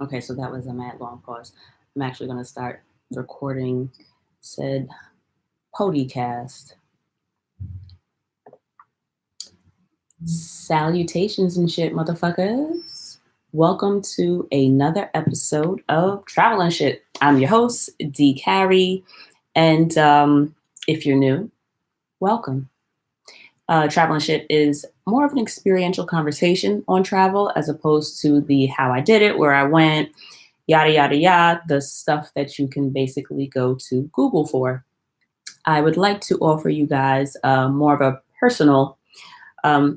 Okay, so that was a mad long pause. I'm actually going to start recording said podcast. Salutations and shit, motherfuckers. Welcome to another episode of Travel and Shit. I'm your host, D. Carey, and if you're new, welcome. Travel and Shit is more of an experiential conversation on travel as opposed to the how I did it, where I went, yada, yada, yada, the stuff that you can basically go to Google for. I would like to offer you guys more of a personal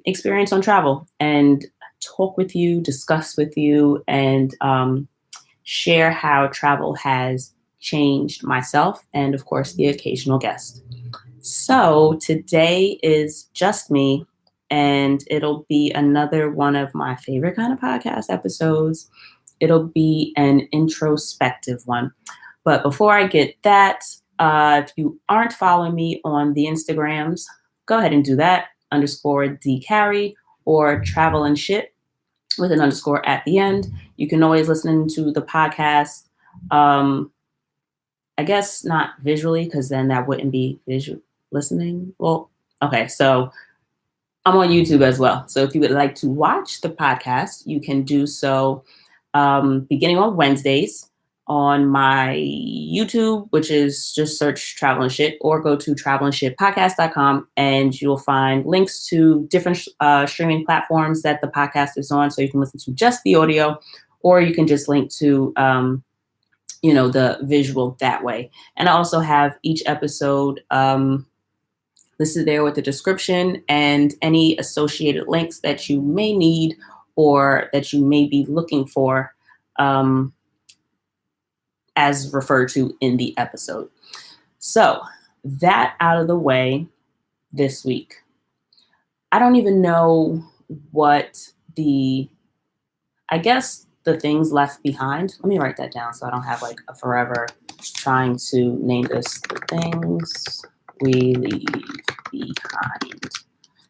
experience on travel and talk with you, discuss with you, and share how travel has changed myself and, of course, the occasional guest. So today is just me, and it'll be another one of my favorite kind of podcast episodes. It'll be an introspective one. But before I get that, if you aren't following me on the Instagrams, go ahead and do that. _DCarry or Travel and Shit with an underscore at the end. You can always listen to the podcast. I guess not visually, because then that wouldn't be visual listening. Well, okay, so I'm on YouTube as well. So if you would like to watch the podcast, you can do so beginning on Wednesdays on my YouTube, which is just search Travel and Shit, or go to travelandshitpodcast.com and you'll find links to different streaming platforms that the podcast is on. So you can listen to just the audio, or you can just link to the visual that way. And I also have each episode listed there with the description and any associated links that you may need or that you may be looking for as referred to in the episode. So that out of the way this week. I don't even know what the things left behind. Let me write that down so I don't have like a forever trying to name this the things we leave behind.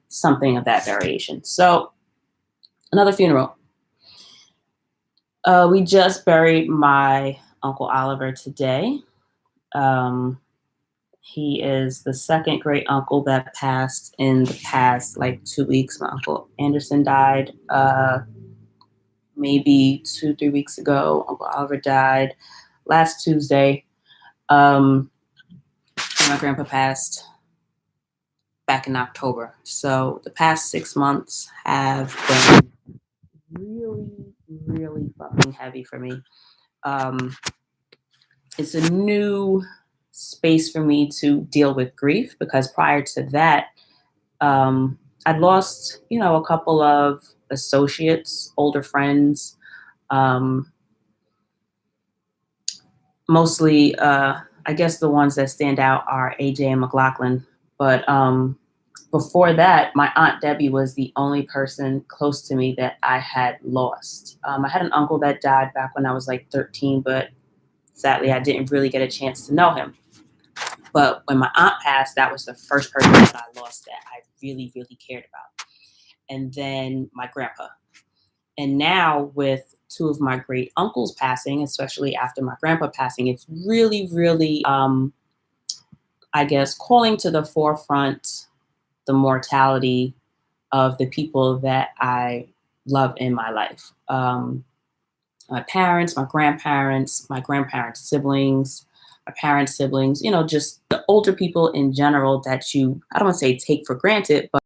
Something of that variation. So another funeral. We just buried my Uncle Oliver today. He is the second great uncle that passed in the past 2 weeks. My Uncle Anderson died maybe 2-3 weeks ago. Uncle Oliver died last Tuesday. My grandpa passed back in October. So the past 6 months have been really, really fucking heavy for me. It's a new space for me to deal with grief, because prior to that, I'd lost, a couple of associates, older friends, mostly, I guess the ones that stand out are AJ and McLaughlin. But before that, my Aunt Debbie was the only person close to me that I had lost. I had an uncle that died back when I was 13, but sadly, I didn't really get a chance to know him. But when my aunt passed, that was the first person that I lost that I really, really cared about. And then my grandpa. And now with two of my great uncles passing, especially after my grandpa passing, it's really, really, calling to the forefront the mortality of the people that I love in my life. My parents, my grandparents siblings, my parents' siblings, just the older people in general that I don't want to say take for granted, but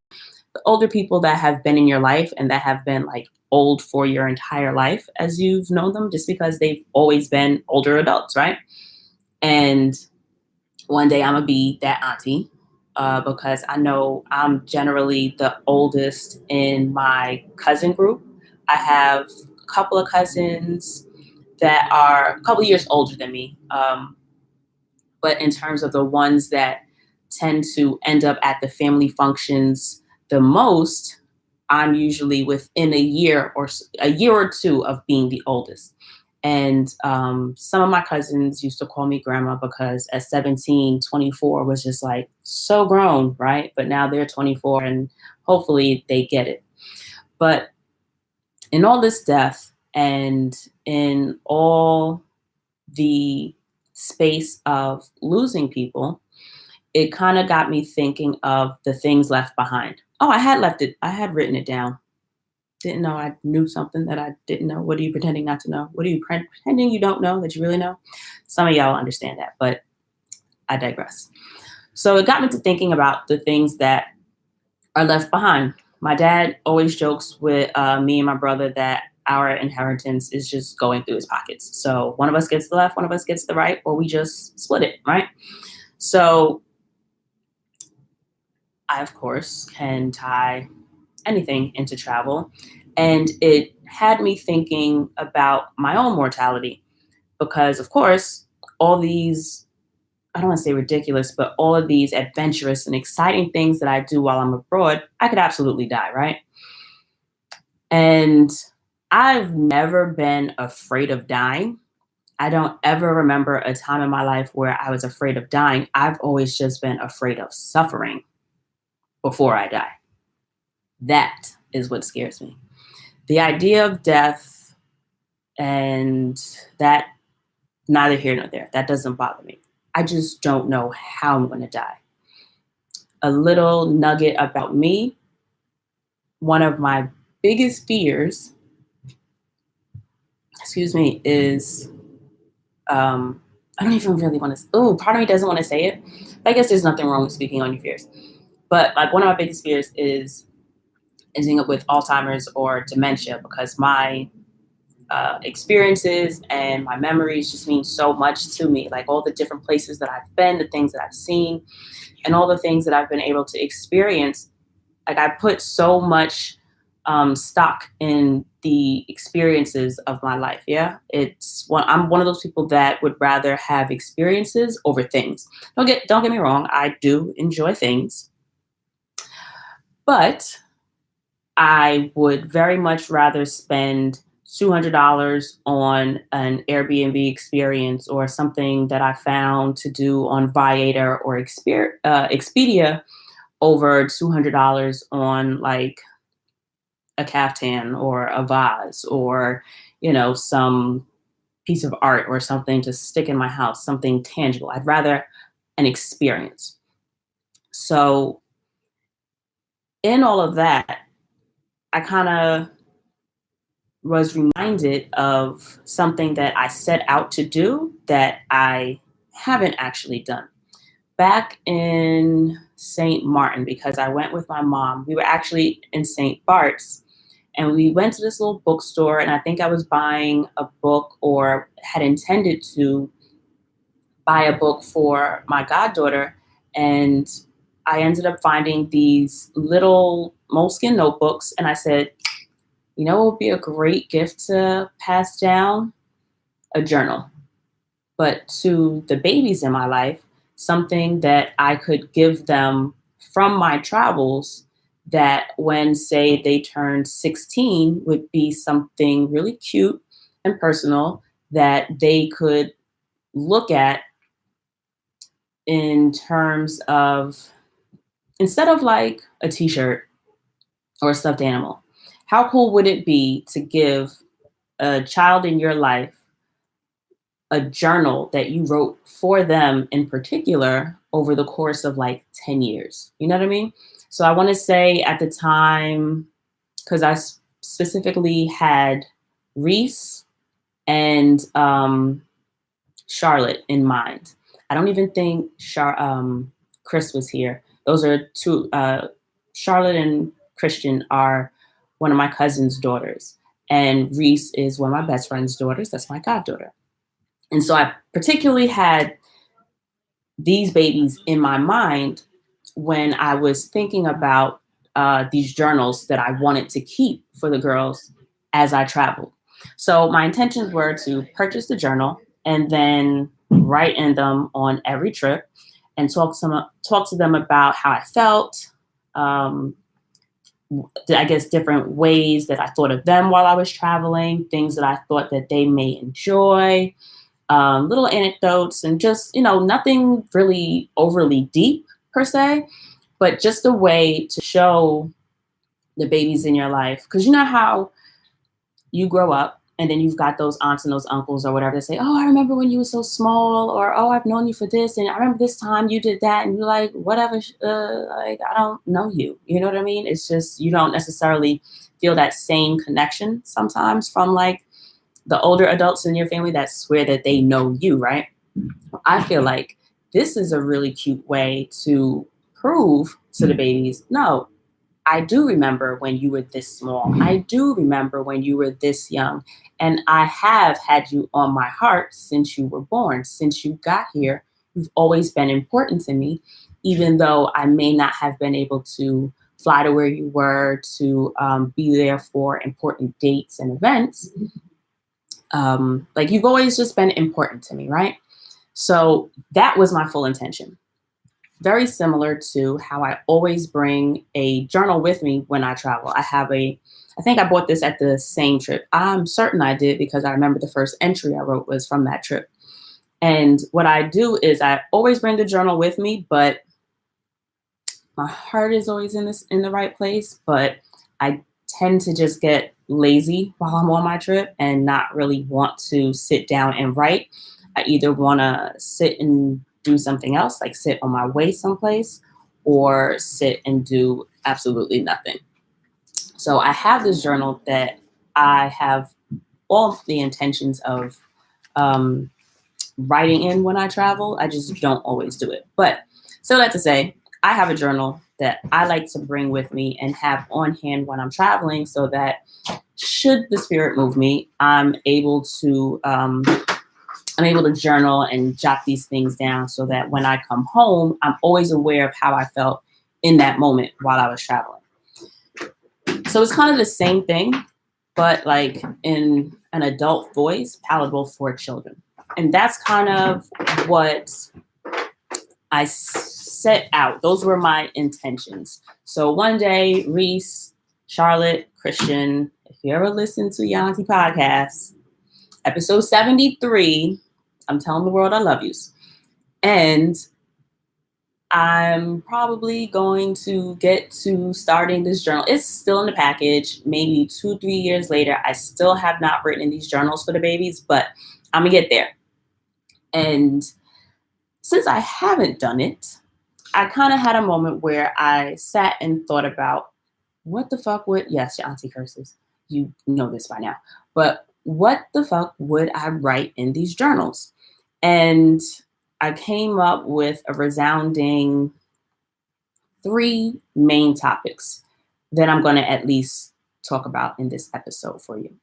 the older people that have been in your life and that have been old for your entire life as you've known them, just because they've always been older adults, right? And one day I'm going to be that auntie because I know I'm generally the oldest in my cousin group. I have a couple of cousins that are a couple of years older than me. But in terms of the ones that tend to end up at the family functions the most, I'm usually within a year or two of being the oldest. And some of my cousins used to call me grandma because at 17, 24 was just so grown, right? But now they're 24 and hopefully they get it. But in all this death And in all the space of losing people, it kind of got me thinking of the things left behind. Oh, I had written it down. Didn't know I knew something that I didn't know. What are you pretending not to know? What are you pretending you don't know that you really know? Some of y'all understand that, but I digress. So it got me to thinking about the things that are left behind. My dad always jokes with me and my brother that our inheritance is just going through his pockets. So one of us gets the left, one of us gets the right, or we just split it, right? So I, of course, can tie anything into travel. And it had me thinking about my own mortality because, of course, all these, I don't want to say ridiculous, but all of these adventurous and exciting things that I do while I'm abroad, I could absolutely die, right? And I've never been afraid of dying. I don't ever remember a time in my life where I was afraid of dying. I've always just been afraid of suffering before I die. That is what scares me. The idea of death and that, neither here nor there. That doesn't bother me. I just don't know how I'm going to die. A little nugget about me. One of my biggest fears, is I don't even really want to. Oh, part of me doesn't want to say it. But I guess there's nothing wrong with speaking on your fears. But like one of my biggest fears is ending up with Alzheimer's or dementia because my experiences and my memories just mean so much to me. Like all the different places that I've been, the things that I've seen, and all the things that I've been able to experience. Like I put so much stock in the experiences of my life. Yeah, I'm one of those people that would rather have experiences over things. Don't get me wrong. I do enjoy things, but I would very much rather spend $200 on an Airbnb experience or something that I found to do on Viator or Expedia over $200 on like a caftan or a vase or, some piece of art or something to stick in my house, something tangible. I'd rather an experience. So in all of that, I kind of was reminded of something that I set out to do that I haven't actually done. Back in St. Martin, because I went with my mom, we were actually in St. Bart's, and we went to this little bookstore, and I think I was buying a book or had intended to buy a book for my goddaughter, and I ended up finding these little moleskin notebooks, and I said, what would be a great gift to pass down? A journal. But to the babies in my life, something that I could give them from my travels that when, say, they turned 16 would be something really cute and personal that they could look at in terms of, instead of like a t-shirt or a stuffed animal, how cool would it be to give a child in your life a journal that you wrote for them in particular over the course of like 10 years? You know what I mean? So I want to say at the time, because I specifically had Reese and Charlotte in mind. I don't even think Chris was here. Those are two. Charlotte and Christian are one of my cousin's daughters, and Reese is one of my best friend's daughters. That's my goddaughter. And so I particularly had these babies in my mind when I was thinking about these journals that I wanted to keep for the girls as I traveled. So my intentions were to purchase the journal and then write in them on every trip and talk to them about how I felt, I guess different ways that I thought of them while I was traveling, things that I thought that they may enjoy, little anecdotes, and just, nothing really overly deep per se, but just a way to show the babies in your life. Because you know how you grow up And then you've got those aunts and those uncles or whatever that say, oh, I remember when you were so small, or, oh, I've known you for this. And I remember this time you did that. And you're like, whatever, like, I don't know you. You know what I mean? It's just, you don't necessarily feel that same connection sometimes from like the older adults in your family that swear that they know you, right? I feel like this is a really cute way to prove to the babies, no, I do remember when you were this small. I do remember when you were this young. And I have had you on my heart since you were born. Since you got here, you've always been important to me, even though I may not have been able to fly to where you were, to be there for important dates and events. Like, you've always just been important to me, right? So that was my full intention. Very similar to how I always bring a journal with me when I travel. I think I bought this at the same trip. I'm certain I did because I remember the first entry I wrote was from that trip. And what I do is I always bring the journal with me, but my heart is always in the right place. But I tend to just get lazy while I'm on my trip and not really want to sit down and write. I either want to sit and do something else, like sit on my way someplace, or sit and do absolutely nothing. So I have this journal that I have all the intentions of writing in when I travel. I just don't always do it. But so that's to say, I have a journal that I like to bring with me and have on hand when I'm traveling, so that should the spirit move me, I'm able to journal and jot these things down, so that when I come home, I'm always aware of how I felt in that moment while I was traveling. So it's kind of the same thing, but like in an adult voice, palatable for children. And that's kind of what I set out. Those were my intentions. So one day, Reese, Charlotte, Christian, if you ever listen to Yanti podcast, episode 73, I'm telling the world I love yous. And I'm probably going to get to starting this journal. It's still in the package. Maybe 2-3 years later, I still have not written in these journals for the babies, but I'm going to get there. And since I haven't done it, I kind of had a moment where I sat and thought about what the fuck would, yes, your auntie curses. You know this by now. But what the fuck would I write in these journals? And I came up with a resounding 3 main topics that I'm going to at least talk about in this episode for you.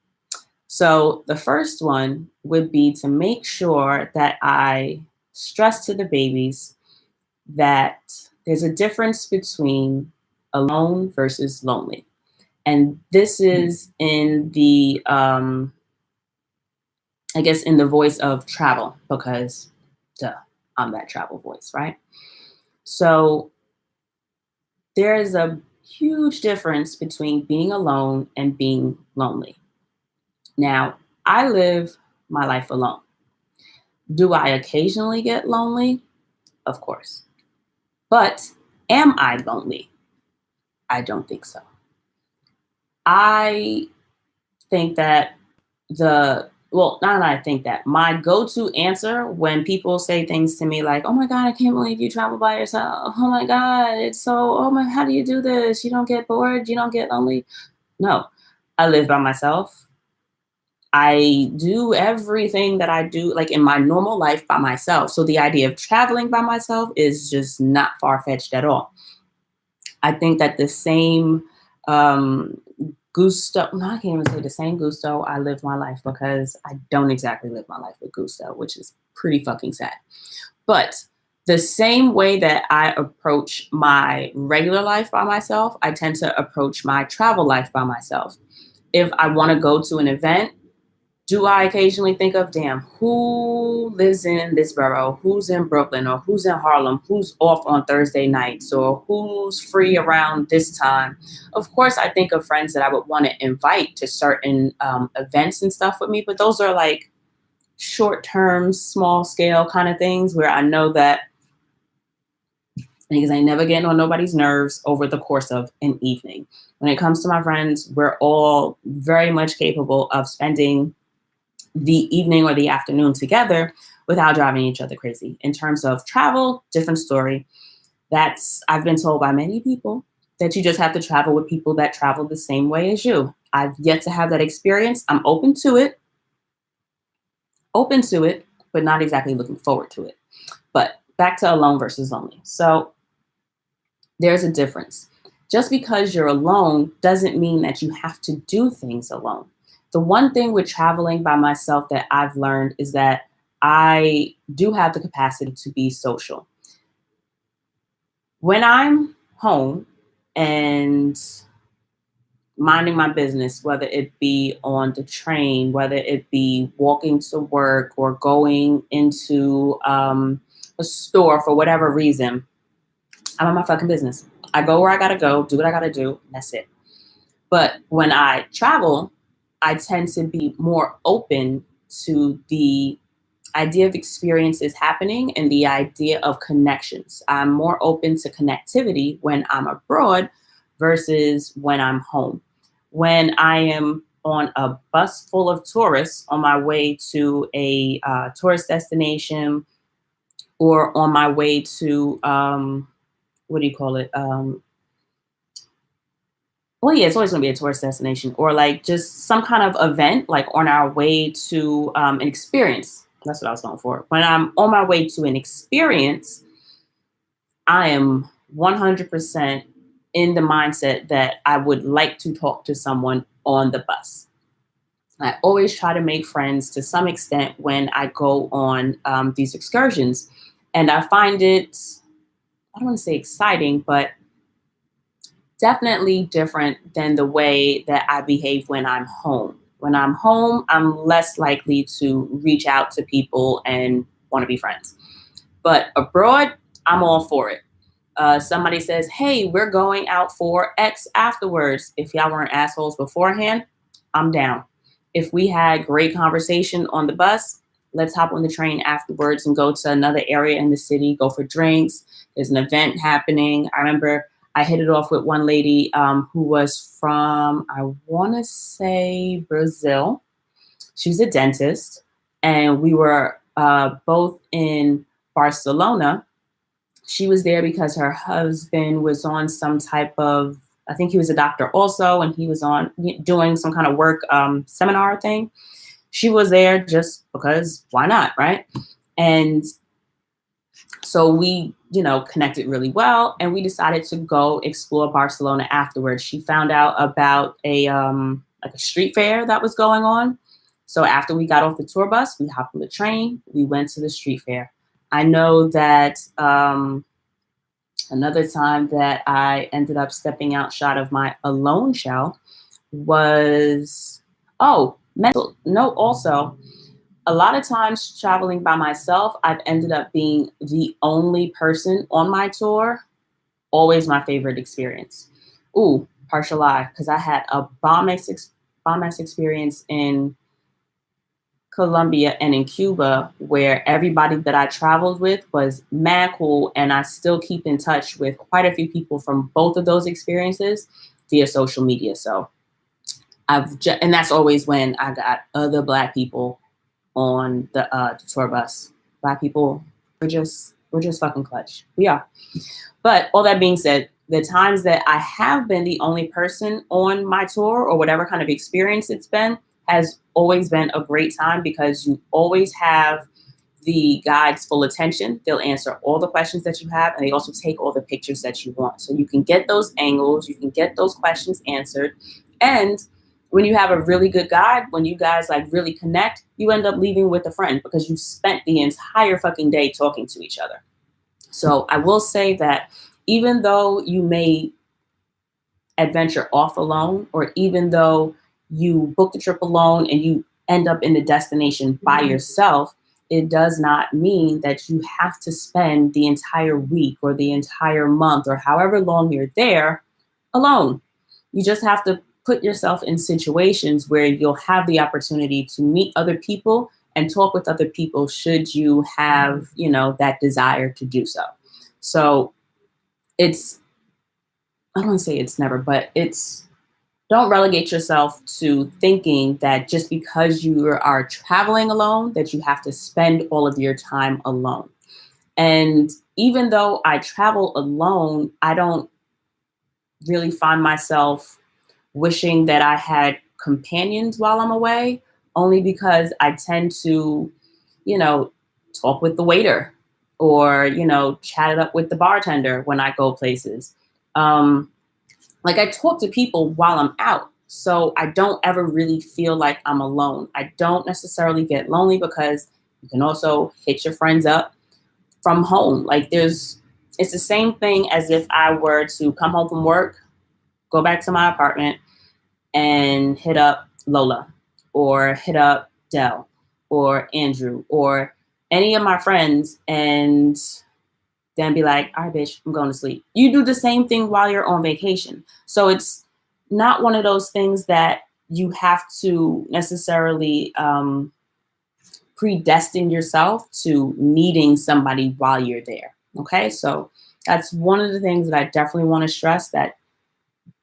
So the first one would be to make sure that I stress to the babies that there's a difference between alone versus lonely. And this is in the, I guess, in the voice of travel, because I'm that travel voice, right? So there is a huge difference between being alone and being lonely. Now, I live my life alone. Do I occasionally get lonely? Of course. But am I lonely? I don't think so. I think that not that I think that, my go-to answer when people say things to me like, oh my God, I can't believe you travel by yourself. Oh my God, it's so, oh my, how do you do this? You don't get bored? You don't get lonely? No, I live by myself. I do everything that I do, like in my normal life, by myself. So the idea of traveling by myself is just not far-fetched at all. I think that the same gusto, no, I can't even say the same gusto I live my life, because I don't exactly live my life with gusto, which is pretty fucking sad. But the same way that I approach my regular life by myself, I tend to approach my travel life by myself. If I want to go to an event, do I occasionally think of, damn, who lives in this borough? Who's in Brooklyn, or who's in Harlem? Who's off on Thursday nights, or who's free around this time? Of course, I think of friends that I would want to invite to certain events and stuff with me, but those are like short-term, small-scale kind of things where I know that niggas ain't never getting on nobody's nerves over the course of an evening. When it comes to my friends, we're all very much capable of spending the evening or the afternoon together without driving each other crazy. In terms of travel, different story. I've been told by many people that you just have to travel with people that travel the same way as you. I've yet to have that experience. I'm open to it, but not exactly looking forward to it. But back to alone versus lonely. So there's a difference. Just because you're alone doesn't mean that you have to do things alone. The one thing with traveling by myself that I've learned is that I do have the capacity to be social. When I'm home and minding my business, whether it be on the train, whether it be walking to work or going into a store for whatever reason, I'm on my fucking business. I go where I gotta go, do what I gotta do, that's it. But when I travel, I tend to be more open to the idea of experiences happening and the idea of connections. I'm more open to connectivity when I'm abroad versus when I'm home. When I am on a bus full of tourists on my way to a tourist destination or on my way to, what do you call it? Well, yeah, it's always going to be a tourist destination or like just some kind of event, like on our way to an experience. That's what I was going for. When I'm on my way to an experience, I am 100% in the mindset that I would like to talk to someone on the bus. I always try to make friends to some extent when I go on these excursions. And I find it, I don't want to say exciting, but definitely different than the way that I behave when I'm home. When I'm home, I'm less likely to reach out to people and want to be friends. But abroad, I'm all for it. Somebody says, hey, we're going out for X afterwards. If y'all weren't assholes beforehand, I'm down. If we had great conversation on the bus, let's hop on the train afterwards and go to another area in the city, go for drinks. There's an event happening. I remember I hit it off with one lady who was from, I want to say, Brazil. She's a dentist. And we were both in Barcelona. She was there because her husband was on some type of, I think he was a doctor also, and he was on doing some kind of work seminar thing. She was there just because why not, right? And so we, connected really well, and we decided to go explore Barcelona afterwards. She found out about a like a street fair that was going on. So after we got off the tour bus, we hopped on the train. We went to the street fair. I know that another time that I ended up stepping outside of my alone shell was mental. No, also a lot of times traveling by myself, I've ended up being the only person on my tour. Always my favorite experience. Ooh, partial lie, because I had a bomb-ass experience in Colombia and in Cuba where everybody that I traveled with was mad cool, and I still keep in touch with quite a few people from both of those experiences via social media. So and that's always when I got other Black people on the tour bus. Black people, we're just fucking clutch. We are. But all that being said, the times that I have been the only person on my tour or whatever kind of experience it's been has always been a great time because you always have the guide's full attention. They'll answer all the questions that you have, and they also take all the pictures that you want. So you can get those angles, you can get those questions answered. And when you have a really good guide, when you guys like really connect, you end up leaving with a friend because you spent the entire fucking day talking to each other. So I will say that even though you may adventure off alone, or even though you book the trip alone and you end up in the destination by yourself, it does not mean that you have to spend the entire week or the entire month or however long you're there alone. You just have to put yourself in situations where you'll have the opportunity to meet other people and talk with other people should you have, that desire to do so. So I don't want to say it's never, but don't relegate yourself to thinking that just because you are traveling alone, that you have to spend all of your time alone. And even though I travel alone, I don't really find myself wishing that I had companions while I'm away, only because I tend to, you know, talk with the waiter or, chat it up with the bartender when I go places. Um, like I talk to people while I'm out. So I don't ever really feel like I'm alone. I don't necessarily get lonely because you can also hit your friends up from home. It's the same thing as if I were to come home from work, go back to my apartment, and hit up Lola or hit up Dell or Andrew or any of my friends and then be like, all right, bitch, I'm going to sleep. You do the same thing while you're on vacation. So it's not one of those things that you have to necessarily predestine yourself to needing somebody while you're there. Okay. So that's one of the things that I definitely want to stress, that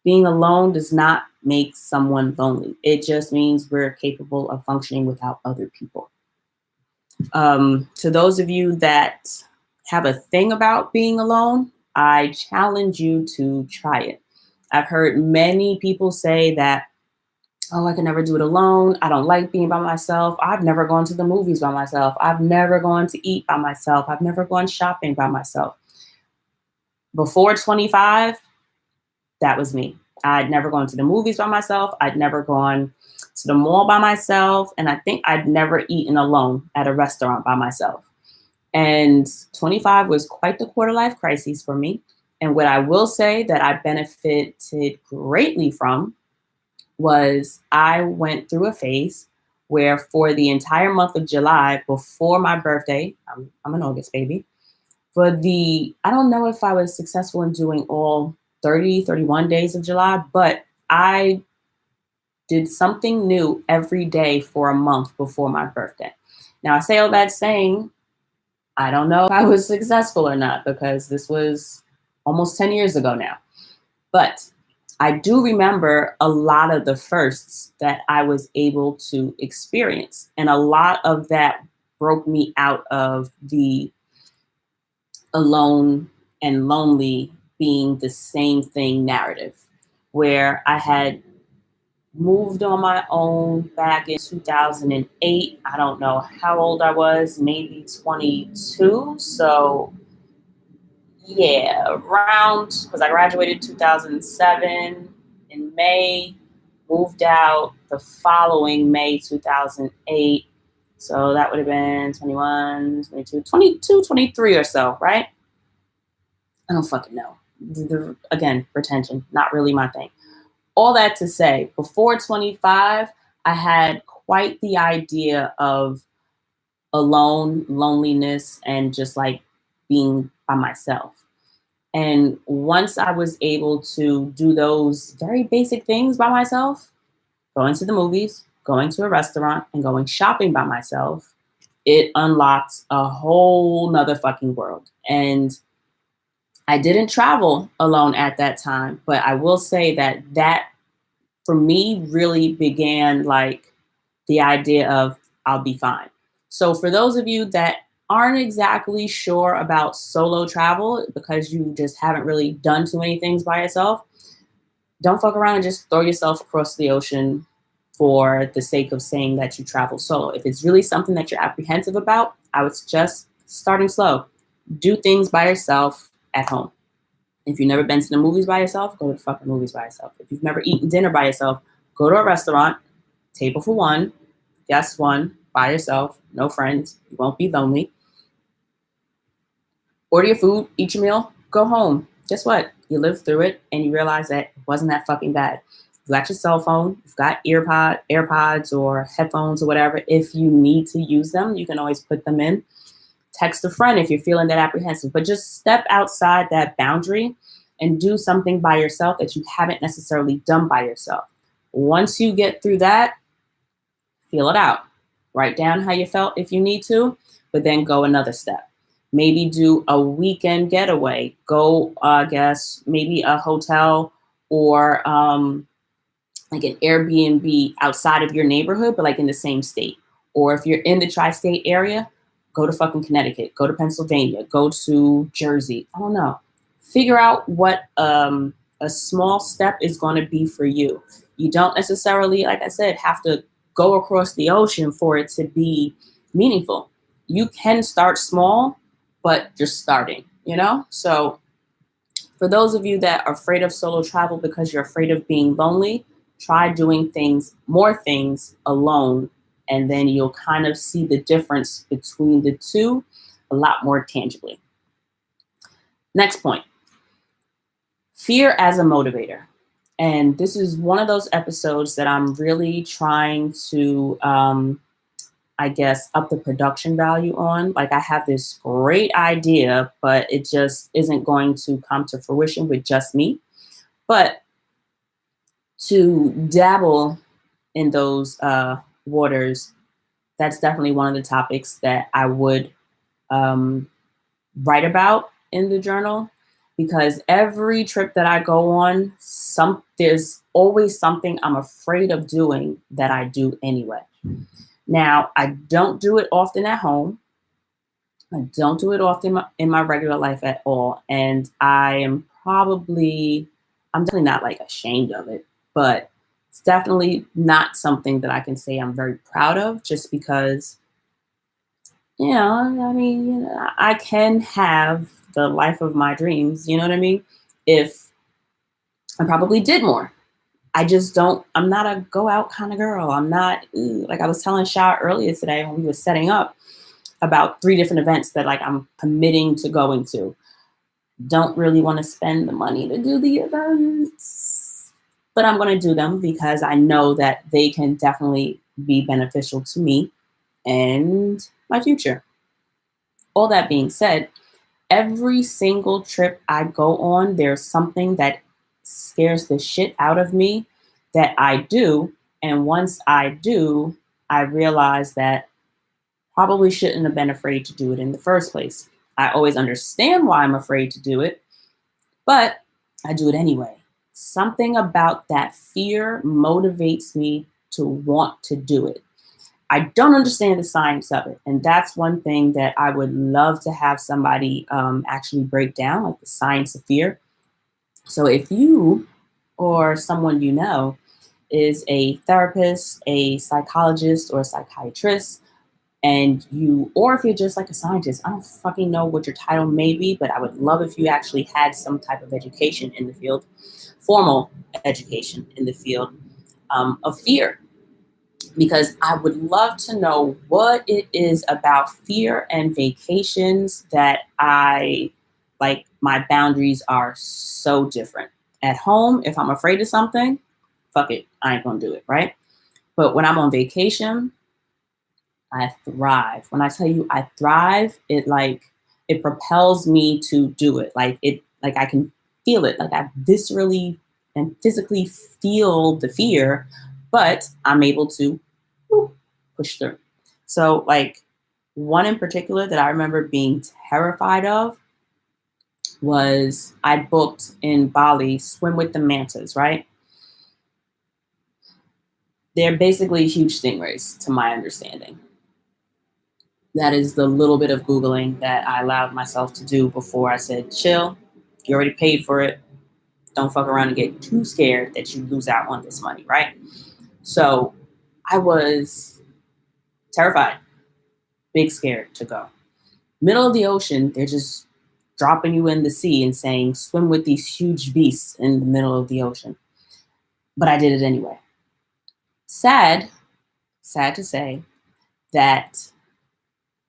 being alone does not make someone lonely. It just means we're capable of functioning without other people. To those of you that have a thing about being alone, I challenge you to try it. I've heard many people say that, oh, I can never do it alone. I don't like being by myself. I've never gone to the movies by myself. I've never gone to eat by myself. I've never gone shopping by myself. Before 25, that was me. I'd never gone to the movies by myself. I'd never gone to the mall by myself. And I think I'd never eaten alone at a restaurant by myself. And 25 was quite the quarter life crisis for me. And what I will say that I benefited greatly from was I went through a phase where for the entire month of July before my birthday, I'm an August baby, I don't know if I was successful in doing all 30, 31 days of July, but I did something new every day for a month before my birthday. Now, I say all that saying, I don't know if I was successful or not because this was almost 10 years ago now. But I do remember a lot of the firsts that I was able to experience. And a lot of that broke me out of the alone and lonely being the same thing narrative, where I had moved on my own back in 2008. I don't know how old I was, maybe 22. So yeah, around, because I graduated 2007 in May, moved out the following May 2008. So that would have been 21, 22, 22, 23 or so, right? I don't fucking know. Again, retention, not really my thing. All that to say, before 25, I had quite the idea of alone, loneliness, and just like being by myself. And once I was able to do those very basic things by myself, going to the movies, going to a restaurant, and going shopping by myself, it unlocked a whole nother fucking world. And I didn't travel alone at that time, but I will say that for me really began like the idea of I'll be fine. So for those of you that aren't exactly sure about solo travel because you just haven't really done too many things by yourself, don't fuck around and just throw yourself across the ocean for the sake of saying that you travel solo. If it's really something that you're apprehensive about, I would suggest starting slow. Do things by yourself at home. If you've never been to the movies by yourself, go to the fucking movies by yourself. If you've never eaten dinner by yourself, go to a restaurant, table for one, guest one, by yourself, no friends. You won't be lonely. Order your food, eat your meal, go home. Guess what? You live through it and you realize that it wasn't that fucking bad. You've got your cell phone, you've got AirPods or headphones or whatever. If you need to use them, you can always put them in. Text a friend if you're feeling that apprehensive, but just step outside that boundary and do something by yourself that you haven't necessarily done by yourself. Once you get through that, feel it out. Write down how you felt if you need to, but then go another step. Maybe do a weekend getaway. Go, maybe a hotel or like an Airbnb outside of your neighborhood, but like in the same state. Or if you're in the tri-state area, go to fucking Connecticut, go to Pennsylvania, go to Jersey. I don't know. Figure out what a small step is going to be for you. You don't necessarily, like I said, have to go across the ocean for it to be meaningful. You can start small, but you're starting, you know? So for those of you that are afraid of solo travel because you're afraid of being lonely, try doing more things alone, and then you'll kind of see the difference between the two a lot more tangibly. Next point, fear as a motivator. And this is one of those episodes that I'm really trying to, I guess, up the production value on. Like, I have this great idea, but it just isn't going to come to fruition with just me. But to dabble in those waters, that's definitely one of the topics that I would write about in the journal, because every trip that I go on, there's always something I'm afraid of doing that I do anyway. Now, I don't do it often at home. I don't do it often in my regular life at all. And I'm definitely not like ashamed of it, but it's definitely not something that I can say I'm very proud of, just because, I mean, I can have the life of my dreams, you know what I mean? If I probably did more. I'm not a go out kind of girl. I'm not, like I was telling Shah earlier today when we were setting up about 3 different events that like I'm committing to going to. Don't really want to spend the money to do the events, but I'm going to do them because I know that they can definitely be beneficial to me and my future. All that being said, every single trip I go on, there's something that scares the shit out of me that I do. And once I do, I realize that probably shouldn't have been afraid to do it in the first place. I always understand why I'm afraid to do it, but I do it anyway. Something about that fear motivates me to want to do it. I don't understand the science of it. And that's one thing that I would love to have somebody actually break down, like the science of fear. So if you or someone you know is a therapist, a psychologist, or a psychiatrist, or if you're just like a scientist, I don't fucking know what your title may be, but I would love if you actually had some type of education in the field, formal education in the field of fear, because I would love to know what it is about fear and vacations that my boundaries are so different. At home, if I'm afraid of something, fuck it, I ain't gonna do it, right? But when I'm on vacation, I thrive. When I tell you I thrive, it propels me to do it. Like I can feel it. Like I viscerally and physically feel the fear, but I'm able to push through. So like one in particular that I remember being terrified of was I booked in Bali, swim with the mantas, right? They're basically huge stingrays, to my understanding. That is the little bit of Googling that I allowed myself to do before I said, chill, you already paid for it. Don't fuck around and get too scared that you lose out on this money, right? So I was terrified, big scared to go. Middle of the ocean, they're just dropping you in the sea and saying, swim with these huge beasts in the middle of the ocean. But I did it anyway. Sad to say that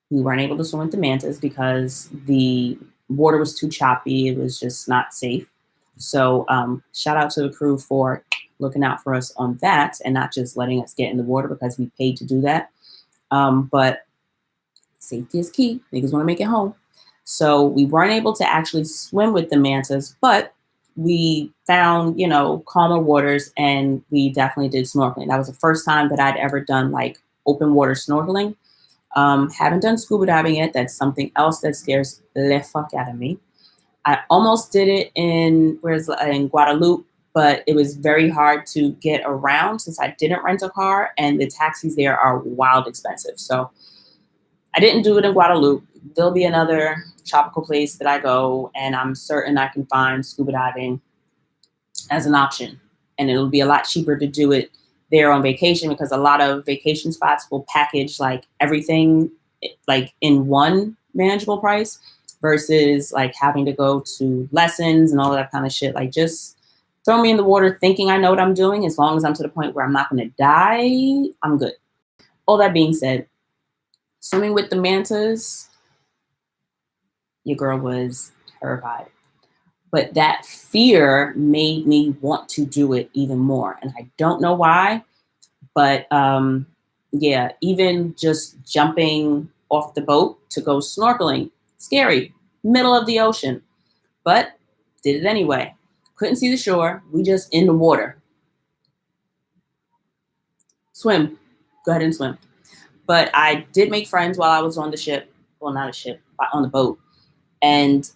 we weren't able to swim with the mantas because the water was too choppy. It was just not safe. So shout out to the crew for looking out for us on that and not just letting us get in the water because we paid to do that. But safety is key. Niggas want to make it home. So we weren't able to actually swim with the mantas, but we found, calmer waters, and we definitely did snorkeling. That was the first time that I'd ever done like open water snorkeling. Haven't done scuba diving yet. That's something else that scares the fuck out of me. I almost did it in Guadeloupe, but it was very hard to get around since I didn't rent a car, and the taxis there are wild expensive. So I didn't do it in Guadalupe. There'll be another tropical place that I go, and I'm certain I can find scuba diving as an option. And it'll be a lot cheaper to do it there on vacation because a lot of vacation spots will package like everything like in one manageable price versus like having to go to lessons and all that kind of shit. Like just throw me in the water thinking I know what I'm doing. As long as I'm to the point where I'm not going to die, I'm good. All that being said, swimming with the mantas, your girl was terrified. But that fear made me want to do it even more. And I don't know why, but yeah, even just jumping off the boat to go snorkeling, scary, middle of the ocean, but did it anyway. Couldn't see the shore. We just in the water. Swim. Go ahead and swim. But I did make friends while I was on the ship. Well, not a ship, but on the boat. And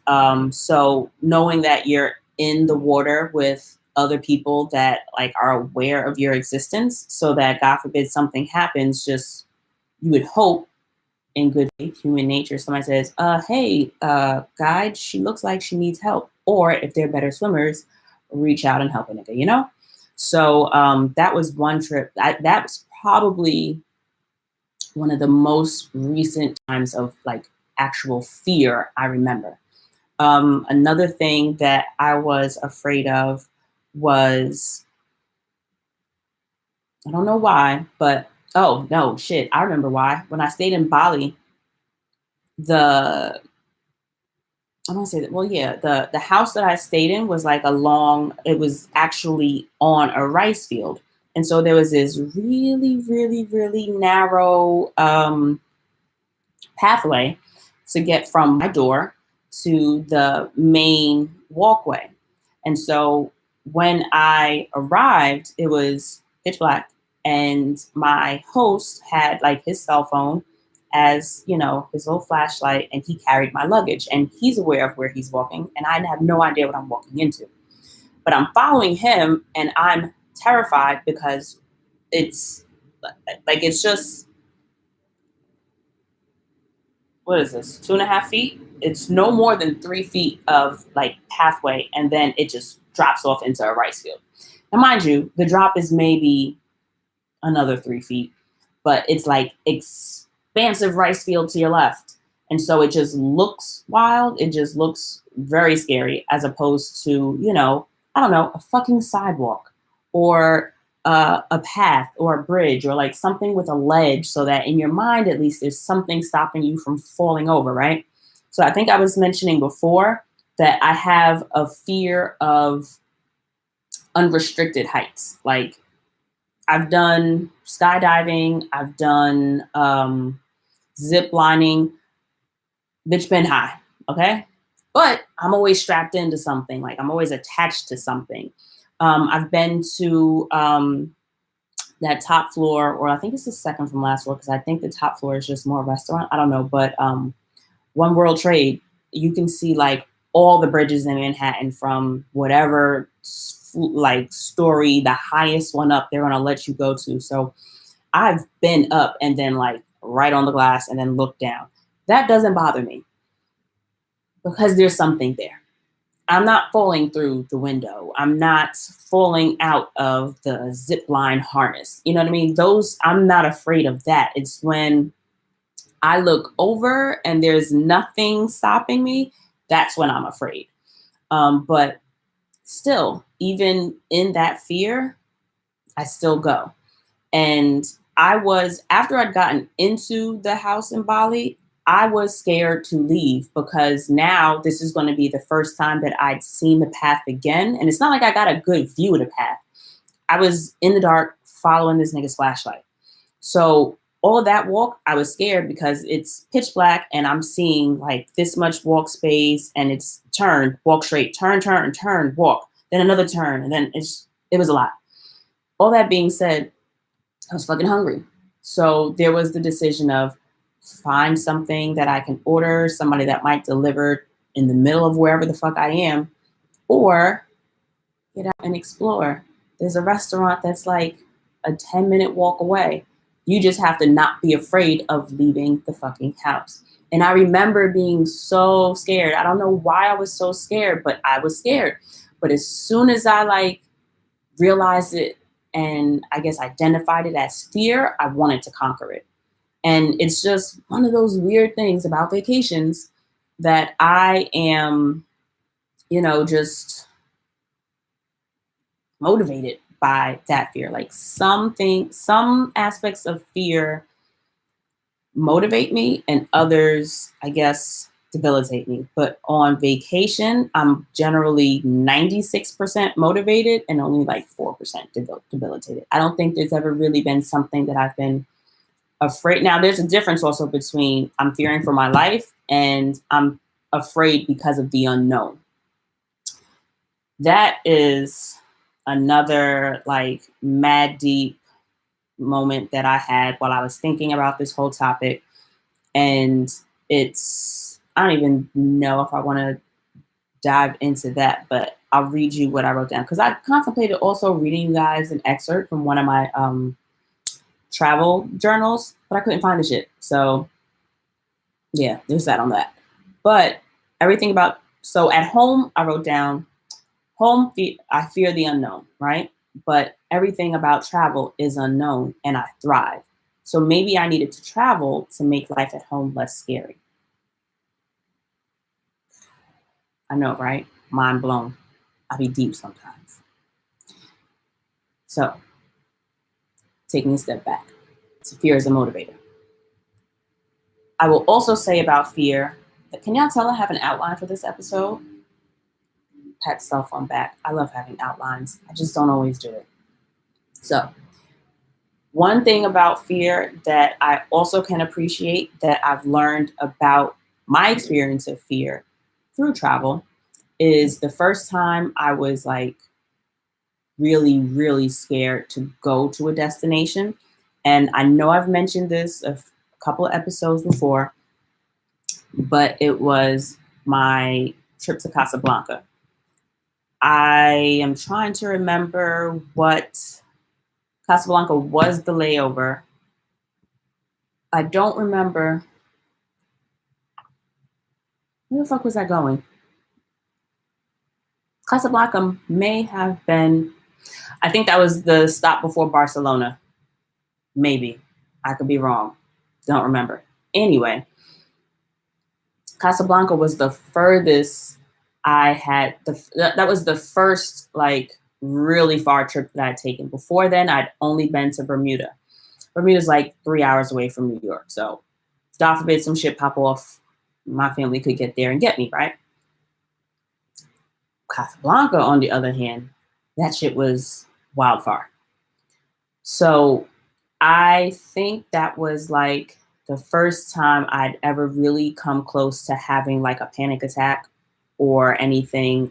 so knowing that you're in the water with other people that like are aware of your existence so that God forbid something happens, just you would hope in good faith, human nature, somebody says, hey, guide, she looks like she needs help. Or if they're better swimmers, reach out and help a nigga, you know? So that was one trip. That was probably one of the most recent times of like actual fear I remember. Another thing that I was afraid of was, I don't know why, but oh no, shit, I remember why. When I stayed in Bali, the I don't say that. Well, yeah, the house that I stayed in was like it was actually on a rice field. And so there was this really, really, really narrow pathway to get from my door to the main walkway. And so when I arrived, it was pitch black, and my host had like his cell phone as, you know, his little flashlight, and he carried my luggage, and he's aware of where he's walking, and I have no idea what I'm walking into. But I'm following him, and I'm terrified because it's like, it's just, what is this, 2.5 feet? It's no more than 3 feet of like pathway, and then it just drops off into a rice field. Now, mind you, the drop is maybe another 3 feet, but it's like expansive rice field to your left. And so it just looks wild. It just looks very scary as opposed to, you know, I don't know, a fucking sidewalk or a path or a bridge or like something with a ledge so that in your mind, at least, there's something stopping you from falling over, right? So I think I was mentioning before that I have a fear of unrestricted heights. Like I've done skydiving, I've done zip lining, bitch been high, okay? But I'm always strapped into something, like I'm always attached to something. I've been to that top floor, or I think it's the second from last floor, because I think the top floor is just more restaurant. I don't know, but One World Trade, you can see like all the bridges in Manhattan from whatever like story, the highest one up, they're gonna let you go to. So I've been up and then like right on the glass and then look down. That doesn't bother me because there's something there. I'm not falling through the window. I'm not falling out of the zip line harness. You know what I mean? I'm not afraid of that. It's when I look over and there's nothing stopping me, that's when I'm afraid. But still, even in that fear, I still go. And after I'd gotten into the house in Bali, I was scared to leave because now this is going to be the first time that I'd seen the path again. And it's not like I got a good view of the path. I was in the dark following this nigga's flashlight. So all of that walk, I was scared because it's pitch black and I'm seeing like this much walk space and it's turn, walk straight, turn, walk, then another turn. And then it was a lot. All that being said, I was fucking hungry. So there was the decision of find something that I can order, somebody that might deliver in the middle of wherever the fuck I am, or Get out and explore. There's a restaurant that's like a 10-minute walk away. You just have to not be afraid of leaving the fucking house. And I remember being so scared. I don't know why I was so scared, but I was scared. But as soon as I like realized it and I guess identified it as fear, I wanted to conquer it. And it's just one of those weird things about vacations that I am, just motivated by that fear. Like some aspects of fear motivate me and others, I guess, debilitate me. But on vacation, I'm generally 96% motivated and only like 4% debilitated. I don't think there's ever really been something that I've been afraid. Now, there's a difference also between I'm fearing for my life and I'm afraid because of the unknown. That is another like mad deep moment that I had while I was thinking about this whole topic. And I don't even know if I want to dive into that, but I'll read you what I wrote down because I contemplated also reading you guys an excerpt from one of my travel journals, but I couldn't find the shit. So yeah, there's that on that. But so at home, I wrote down I fear the unknown, right? But everything about travel is unknown and I thrive. So maybe I needed to travel to make life at home less scary. I know, right? Mind blown. I be deep sometimes. So taking a step back. So fear is a motivator. I will also say about fear, can y'all tell I have an outline for this episode? Pat cell phone back. I love having outlines. I just don't always do it. So one thing about fear that I also can appreciate that I've learned about my experience of fear through travel is the first time I was like really, really scared to go to a destination. And I know I've mentioned this a couple of episodes before, but it was my trip to Casablanca. I am trying to remember what Casablanca was the layover. I don't remember. Where the fuck was I going? Casablanca may have been, I think that was the stop before Barcelona. Maybe. I could be wrong. Don't remember. Anyway, Casablanca was the furthest I had. That was the first like really far trip that I'd taken. Before then, I'd only been to Bermuda. Bermuda's like 3 hours away from New York. So God forbid some shit pop off, my family could get there and get me, right? Casablanca, on the other hand, that shit was wildfire. So I think that was like the first time I'd ever really come close to having like a panic attack or anything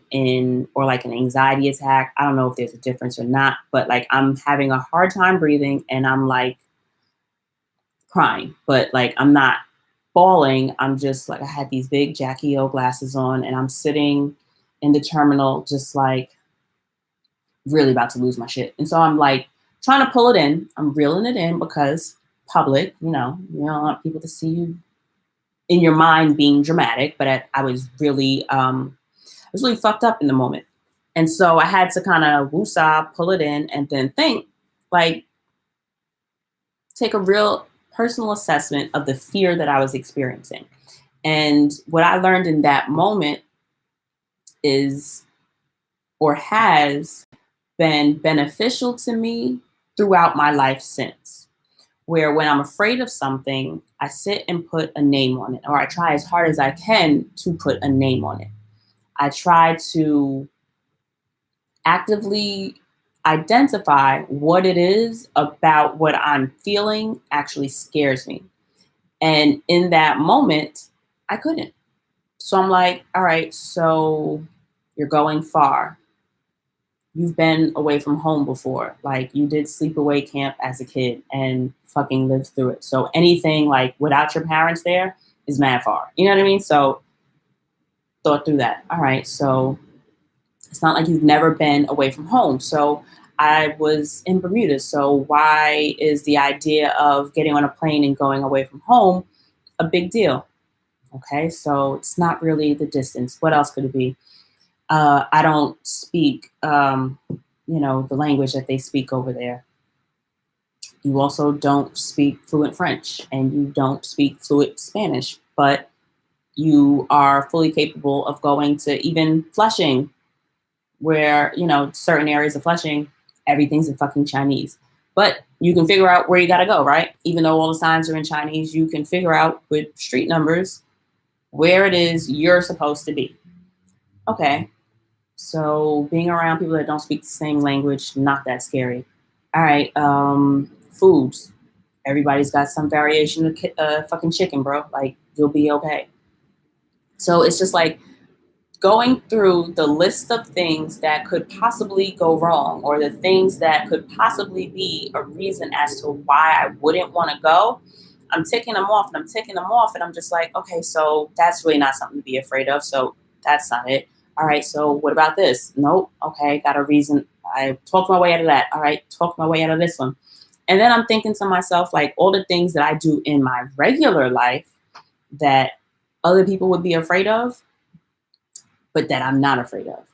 or like an anxiety attack. I don't know if there's a difference or not, but like I'm having a hard time breathing and I'm like crying, but like I'm not bawling. I'm just like, I had these big Jackie O glasses on and I'm sitting in the terminal just like really about to lose my shit. And so I'm like trying to pull it in. I'm reeling it in because public, you don't want people to see you in your mind being dramatic, but I was really fucked up in the moment. And so I had to kind of woosah, pull it in and then think, like, take a real personal assessment of the fear that I was experiencing. And what I learned in that moment is, or has been beneficial to me throughout my life since. Where when I'm afraid of something, I sit and put a name on it, or I try as hard as I can to put a name on it. I try to actively identify what it is about what I'm feeling actually scares me. And in that moment, I couldn't. So I'm like, all right, so you're going far. You've been away from home before. Like you did sleepaway camp as a kid and fucking lived through it. So anything like without your parents there is mad far. You know what I mean? So thought through that. All right, so It's not like you've never been away from home. So I was in Bermuda. So why is the idea of getting on a plane and going away from home a big deal? Okay, so it's not really the distance. What else could it be? I don't speak, the language that they speak over there. You also don't speak fluent French and you don't speak fluent Spanish, but you are fully capable of going to even Flushing, where, certain areas of Flushing, everything's in fucking Chinese. But you can figure out where you got to go, right? Even though all the signs are in Chinese, you can figure out with street numbers where it is you're supposed to be. Okay. So being around people that don't speak the same language, not that scary. All right. Foods. Everybody's got some variation of fucking chicken, bro. Like, you'll be okay. So it's just like going through the list of things that could possibly go wrong, or the things that could possibly be a reason as to why I wouldn't want to go. I'm ticking them off and I'm ticking them off. And I'm just like, okay, so that's really not something to be afraid of. So that's not it. All right, so what about this? Nope. Okay, got a reason. I talked my way out of that. All right, talked my way out of this one. And then I'm thinking to myself, like, all the things that I do in my regular life that other people would be afraid of, but that I'm not afraid of.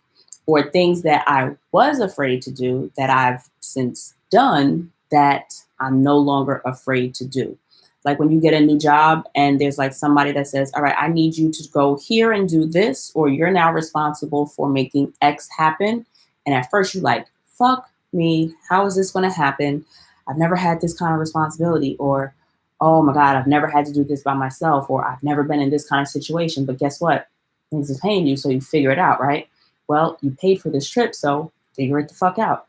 Or things that I was afraid to do that I've since done that I'm no longer afraid to do. Like when you get a new job and there's like somebody that says, all right, I need you to go here and do this, or you're now responsible for making X happen. And at first you're like, fuck me, how is this going to happen? I've never had this kind of responsibility, or, oh my God, I've never had to do this by myself, or I've never been in this kind of situation. But guess what? Things is paying you, so you figure it out, right? Well, you paid for this trip, so figure it the fuck out.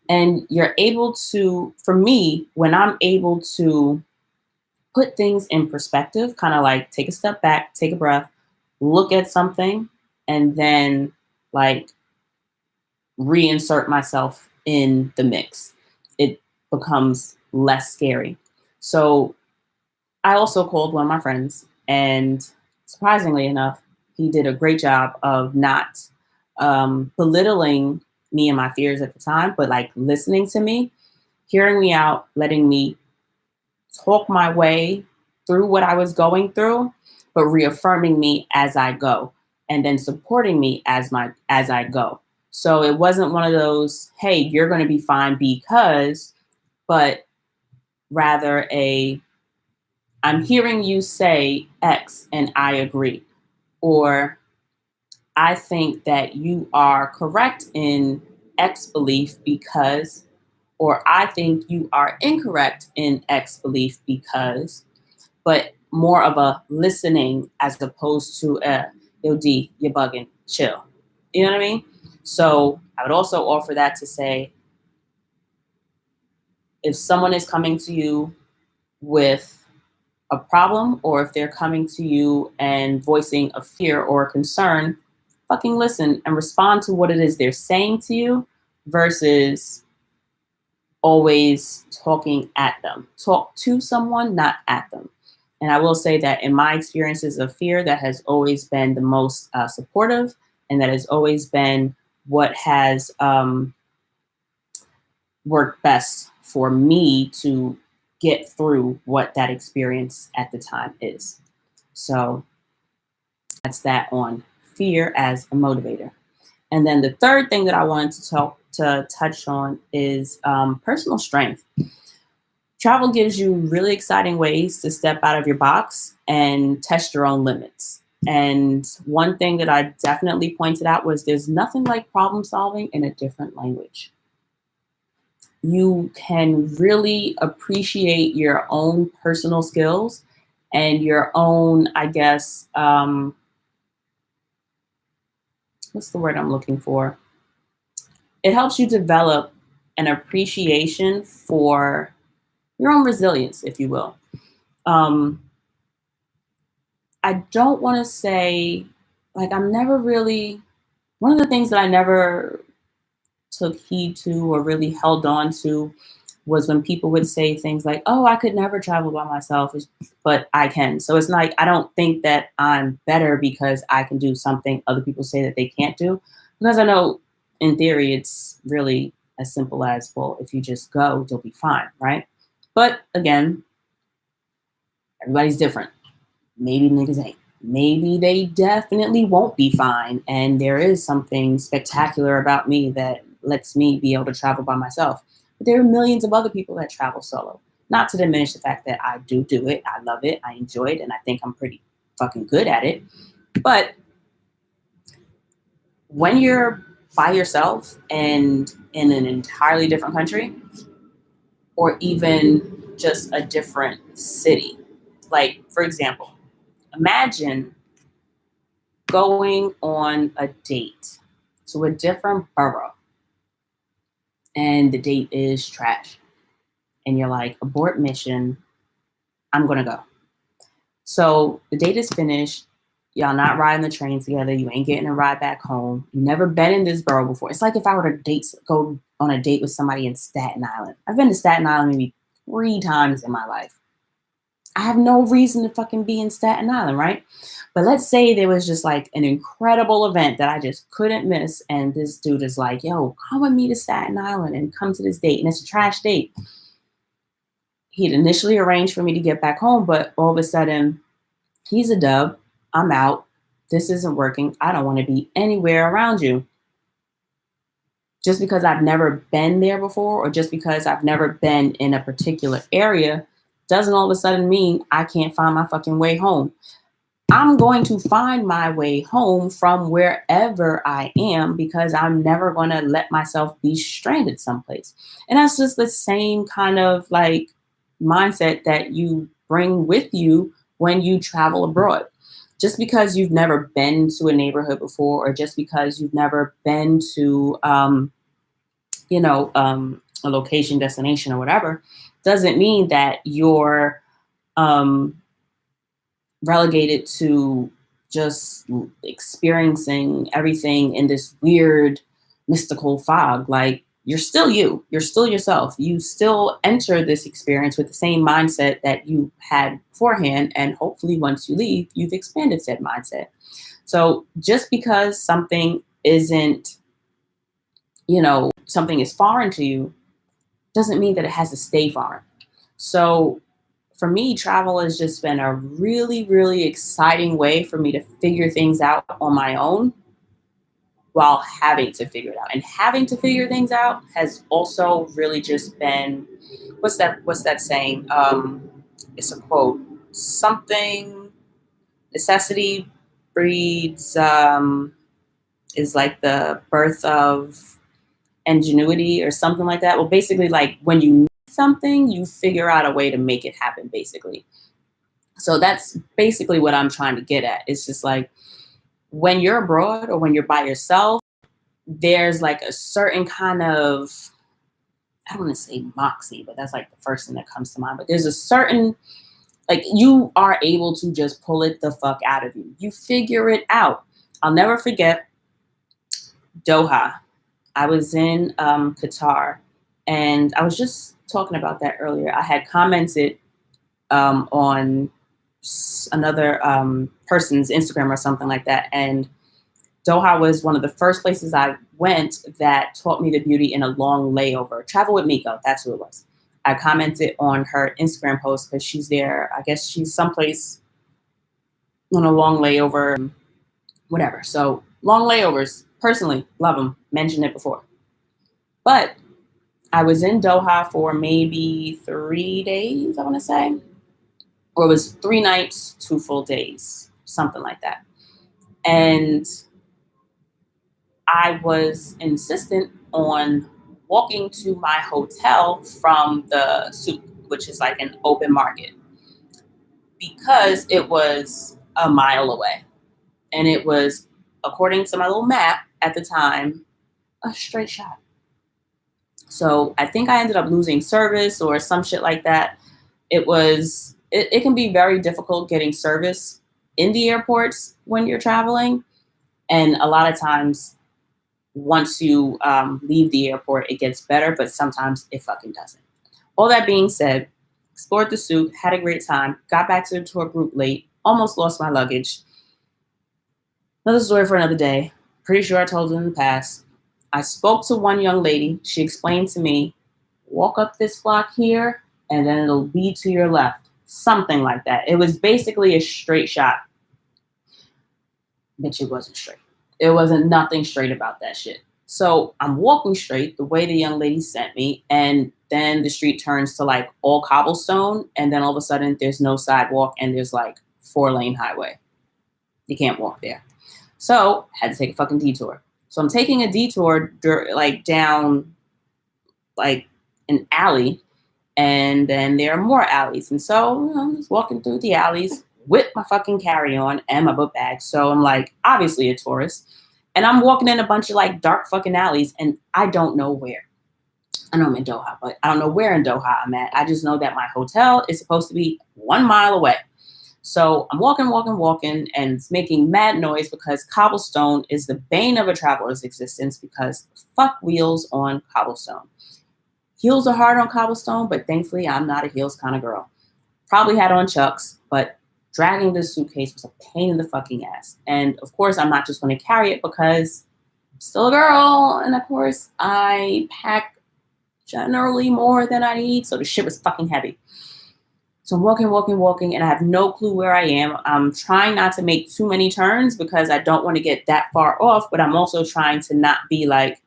And you're able to, for me, when I'm able to put things in perspective, kind of like take a step back, take a breath, look at something, and then like reinsert myself in the mix, it becomes less scary. So I also called one of my friends, and surprisingly enough, he did a great job of not belittling me and my fears at the time, but like listening to me, hearing me out, letting me talk my way through what I was going through, but reaffirming me as I go, and then supporting me as I go. So it wasn't one of those, hey, you're going to be fine because, but rather I'm hearing you say X and I agree. Or I think that you are correct in X belief because, or I think you are incorrect in X belief because, but more of a listening as opposed to yo, D, you're bugging, chill. You know what I mean? So I would also offer that to say, if someone is coming to you with a problem, or if they're coming to you and voicing a fear or a concern, fucking listen and respond to what it is they're saying to you versus always talking at them. Talk to someone, not at them. And I will say that in my experiences of fear, that has always been the most supportive, and that has always been what has worked best for me to get through what that experience at the time is. So that's that on fear as a motivator. And then the third thing that I wanted to touch on is personal strength. Travel gives you really exciting ways to step out of your box and test your own limits. And one thing that I definitely pointed out was there's nothing like problem solving in a different language. You can really appreciate your own personal skills and your own, I guess, what's the word I'm looking for? It helps you develop an appreciation for your own resilience, if you will. I don't want to say, like, I'm never really, one of the things that I never took heed to or really held on to was when people would say things like, oh, I could never travel by myself, but I can. So it's like, I don't think that I'm better because I can do something other people say that they can't do. Because I know in theory, it's really as simple as, well, if you just go, you'll be fine, right? But again, everybody's different. Maybe niggas ain't. Maybe they definitely won't be fine. And there is something spectacular about me that lets me be able to travel by myself. But there are millions of other people that travel solo. Not to diminish the fact that I do it. I love it. I enjoy it. And I think I'm pretty fucking good at it. But when you're by yourself and in an entirely different country, or even just a different city, like, for example, imagine going on a date to a different borough and the date is trash. And you're like, abort mission, I'm going to go. So the date is finished. Y'all not riding the train together. You ain't getting a ride back home. You never been in this borough before. It's like if I were to go on a date with somebody in Staten Island. I've been to Staten Island maybe 3 times in my life. I have no reason to fucking be in Staten Island, right? But let's say there was just like an incredible event that I just couldn't miss. And this dude is like, yo, come with me to Staten Island and come to this date. And it's a trash date. He'd initially arranged for me to get back home, but all of a sudden, he's a dub. I'm out. This isn't working. I don't want to be anywhere around you. Just because I've never been there before, or just because I've never been in a particular area, doesn't all of a sudden mean I can't find my fucking way home. I'm going to find my way home from wherever I am, because I'm never going to let myself be stranded someplace. And that's just the same kind of like mindset that you bring with you when you travel abroad. Just because you've never been to a neighborhood before, or just because you've never been to, a location, destination, or whatever, doesn't mean that you're relegated to just experiencing everything in this weird mystical fog. Like, you're still you're still yourself. You still enter this experience with the same mindset that you had beforehand. And hopefully once you leave, you've expanded said mindset. So just because something isn't, something is foreign to you, doesn't mean that it has to stay foreign. So for me, travel has just been a really, really exciting way for me to figure things out on my own while having to figure it out. And having to figure things out has also really just been, what's that saying? It's a quote. Something, necessity breeds, is like the birth of ingenuity or something like that. Well, basically, like, when you need something, you figure out a way to make it happen, basically. So that's basically what I'm trying to get at. It's just like, when you're abroad or when you're by yourself, there's like a certain kind of, I don't want to say moxie, but that's like the first thing that comes to mind. But there's a certain, like, you are able to just pull it the fuck out of you. You figure it out. I'll never forget Doha. I was in Qatar, and I was just talking about that earlier. I had commented on another person's Instagram or something like that, and Doha was one of the first places I went that taught me the beauty in a long layover. Travel with Miko, that's who it was. I commented on her Instagram post because she's there. I guess she's someplace on a long layover, whatever. So long layovers, personally, love them. Mentioned it before. But I was in Doha for maybe 3 days, I want to say. Or it was 3 nights, 2 full days, something like that. And I was insistent on walking to my hotel from the souk, which is like an open market, because it was a mile away. And it was, according to my little map at the time, a straight shot. So I think I ended up losing service or some shit like that. It can be very difficult getting service in the airports when you're traveling. And a lot of times, once you leave the airport, it gets better, but sometimes it fucking doesn't. All that being said, explored the souk, had a great time, got back to the tour group late, almost lost my luggage. Another story for another day. Pretty sure I told it in the past. I spoke to one young lady. She explained to me, walk up this block here, and then it'll be to your left. Something like that. It was basically a straight shot. Bitch, it wasn't straight. It wasn't nothing straight about that shit. So I'm walking straight the way the young lady sent me, and then the street turns to like all cobblestone, and then all of a sudden there's no sidewalk and there's like 4-lane highway. You can't walk there. So I had to take a fucking detour. So I'm taking a detour like down like an alley, and then there are more alleys. And so I'm just walking through the alleys with my fucking carry-on and my book bag. So I'm like obviously a tourist. And I'm walking in a bunch of like dark fucking alleys, and I don't know where. I know I'm in Doha, but I don't know where in Doha I'm at. I just know that my hotel is supposed to be 1 mile away. So I'm walking, and it's making mad noise because cobblestone is the bane of a traveler's existence because fuck wheels on cobblestone. Heels are hard on cobblestone, but thankfully I'm not a heels kind of girl. Probably had on Chucks, but dragging this suitcase was a pain in the fucking ass. And of course, I'm not just going to carry it because I'm still a girl. And of course, I pack generally more than I need. So the shit was fucking heavy. So I'm walking, and I have no clue where I am. I'm trying not to make too many turns because I don't want to get that far off, but I'm also trying to not be like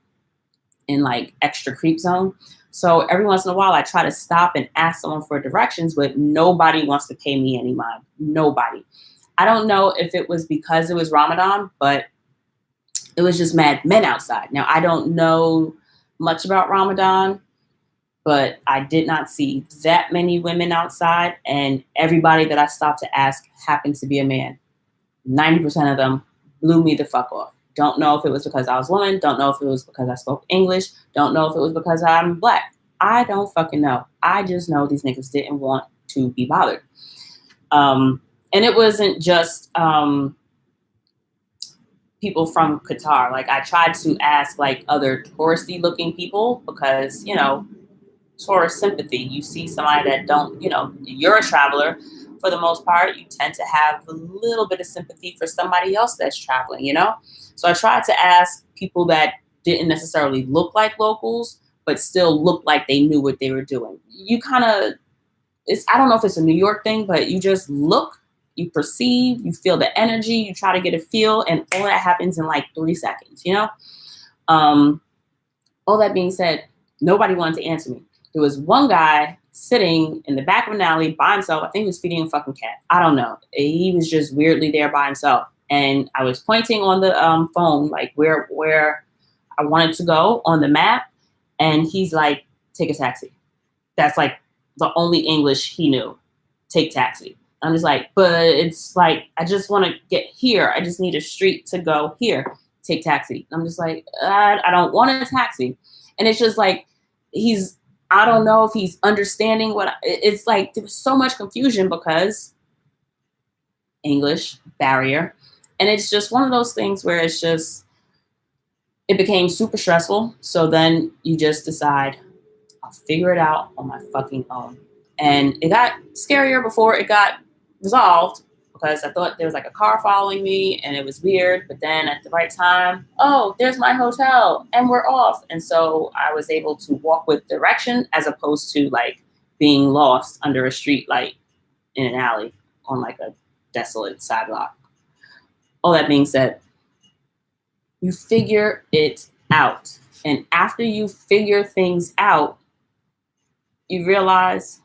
in like extra creep zone. So every once in a while, I try to stop and ask someone for directions, but nobody wants to pay me any mind. Nobody. I don't know if it was because it was Ramadan, but it was just mad men outside. Now, I don't know much about Ramadan, but I did not see that many women outside, and everybody that I stopped to ask happened to be a man. 90% of them blew me the fuck off. Don't know if it was because I was a woman. Don't know if it was because I spoke English. Don't know if it was because I'm black. I don't fucking know. I just know these niggas didn't want to be bothered. And it wasn't just people from Qatar. Like I tried to ask like other touristy looking people because, you know, tourist sympathy. You see somebody that don't, you know, you're a traveler. For the most part, you tend to have a little bit of sympathy for somebody else that's traveling, you know? So I tried to ask people that didn't necessarily look like locals, but still looked like they knew what they were doing. You kind of, I don't know if it's a New York thing, but you just look, you perceive, you feel the energy, you try to get a feel, and all that happens in like 3 seconds, you know? All that being said, nobody wanted to answer me. There was one guy sitting in the back of an alley by himself. I think he was feeding a fucking cat. I don't know. He was just weirdly there by himself. And I was pointing on the phone, like where I wanted to go on the map. And he's like, take a taxi. That's like the only English he knew. Take taxi. I'm just like, but it's like, I just want to get here. I just need a street to go here. Take taxi. I'm just like, I don't want a taxi. And it's just like, I don't know if he's understanding it's like. There was so much confusion because English barrier. And it's just one of those things where it became super stressful. So then you just decide, I'll figure it out on my fucking own. And it got scarier before it got resolved because I thought there was like a car following me and it was weird. But then at the right time, oh, there's my hotel and we're off. And so I was able to walk with direction as opposed to like being lost under a street light in an alley on like a desolate sidewalk. All that being said, you figure it out. And after you figure things out, you realize,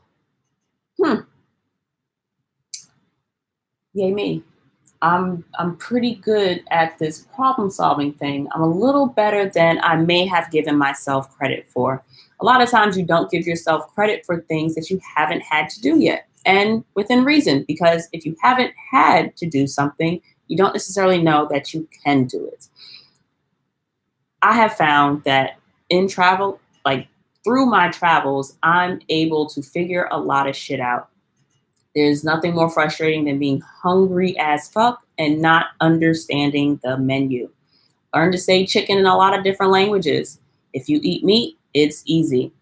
yay me. I'm pretty good at this problem solving thing. I'm a little better than I may have given myself credit for. A lot of times you don't give yourself credit for things that you haven't had to do yet. And within reason, because if you haven't had to do something, you don't necessarily know that you can do it. I have found that in travel, like through my travels, I'm able to figure a lot of shit out. There's nothing more frustrating than being hungry as fuck and not understanding the menu. Learn to say chicken in a lot of different languages. If you eat meat, it's easy.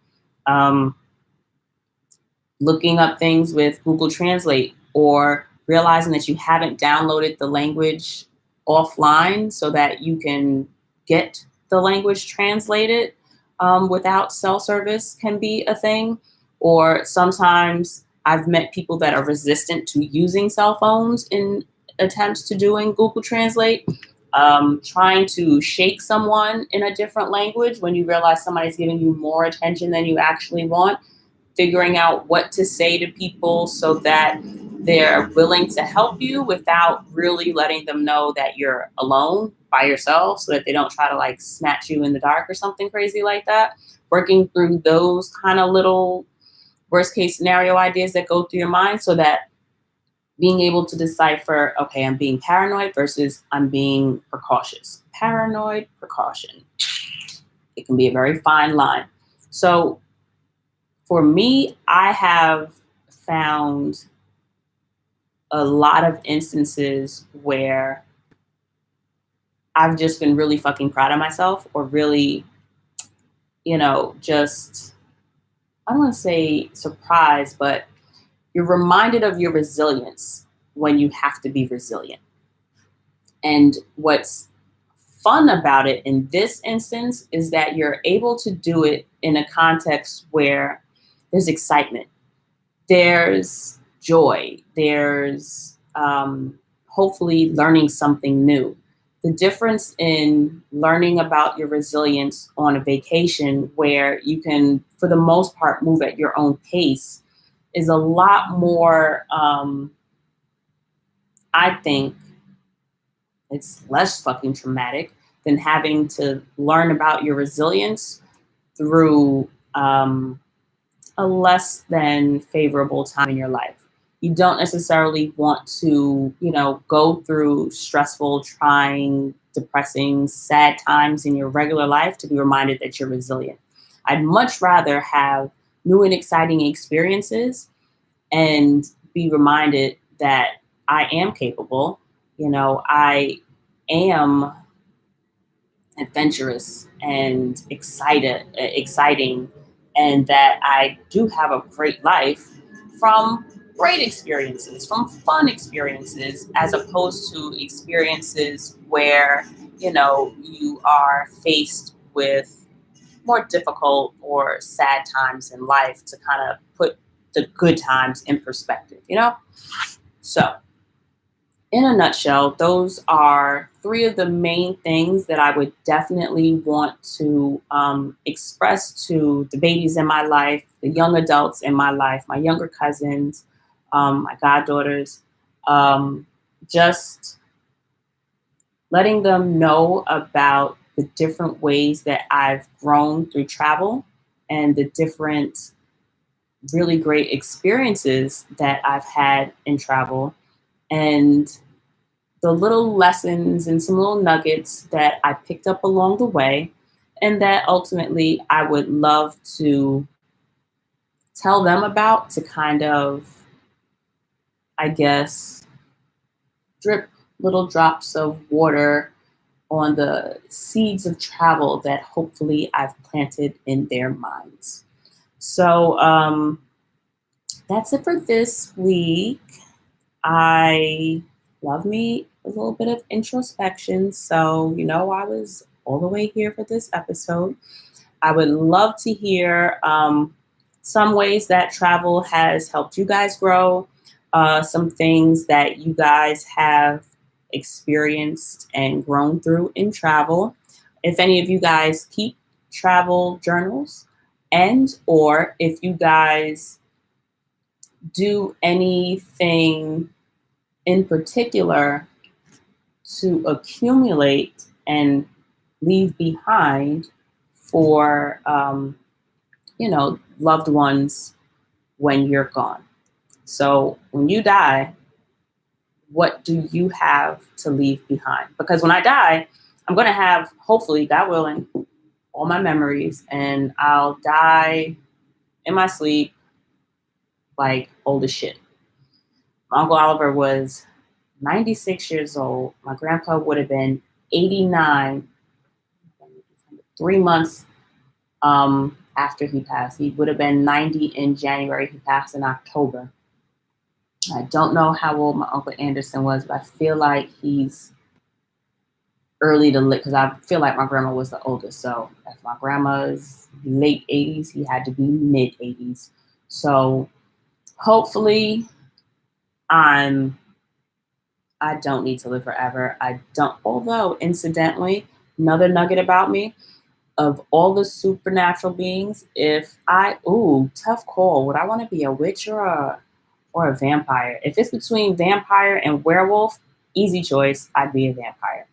Looking up things with Google Translate or realizing that you haven't downloaded the language offline so that you can get the language translated without cell service can be a thing. Or sometimes I've met people that are resistant to using cell phones in attempts to doing Google Translate. Trying to shake someone in a different language when you realize somebody's giving you more attention than you actually want, figuring out what to say to people so that they're willing to help you without really letting them know that you're alone by yourself so that they don't try to like snatch you in the dark or something crazy like that. Working through those kind of little worst case scenario ideas that go through your mind so that being able to decipher, okay, I'm being paranoid versus I'm being precautious. Paranoid, precaution. It can be a very fine line. So for me, I have found a lot of instances where I've just been really fucking proud of myself or really, just, I don't want to say surprised, but you're reminded of your resilience when you have to be resilient. And what's fun about it in this instance is that you're able to do it in a context where there's excitement, there's joy, there's hopefully learning something new. The difference in learning about your resilience on a vacation where you can, for the most part, move at your own pace is a lot more, I think, it's less fucking traumatic than having to learn about your resilience through a less than favorable time in your life. You don't necessarily want to, go through stressful, trying, depressing, sad times in your regular life to be reminded that you're resilient. I'd much rather have new and exciting experiences and be reminded that I am capable. I am adventurous and exciting, and that I do have a great life from great experiences, from fun experiences, as opposed to experiences where, you are faced with more difficult or sad times in life to kind of put the good times in perspective. So, in a nutshell, those are three of the main things that I would definitely want to express to the babies in my life, the young adults in my life, my younger cousins, my goddaughters. Just letting them know about the different ways that I've grown through travel and the different really great experiences that I've had in travel, and the little lessons and some little nuggets that I picked up along the way, and that ultimately I would love to tell them about to kind of, I guess, drip little drops of water on the seeds of travel that hopefully I've planted in their minds. So that's it for this week. I love me a little bit of introspection. So, I was all the way here for this episode. I would love to hear some ways that travel has helped you guys grow, some things that you guys have experienced and grown through in travel. If any of you guys keep travel journals, and or if you guys do anything in particular to accumulate and leave behind for loved ones when you're gone. So when you die, what do you have to leave behind? Because when I die, I'm going to have, hopefully, God willing, all my memories, and I'll die in my sleep like old as shit. My Uncle Oliver was 96 years old. My grandpa would have been 89, 3 months after he passed. He would have been 90 in January. He passed in October. I don't know how old my Uncle Anderson was, but I feel like he's early to late, because I feel like my grandma was the oldest. So if my grandma's late 80s, he had to be mid 80s. So hopefully I'm I don't need to live forever. I don't, although incidentally, another nugget about me, of all the supernatural beings, if I tough call, would I want to be a witch or a vampire? If it's between vampire and werewolf, easy choice, I'd be a vampire.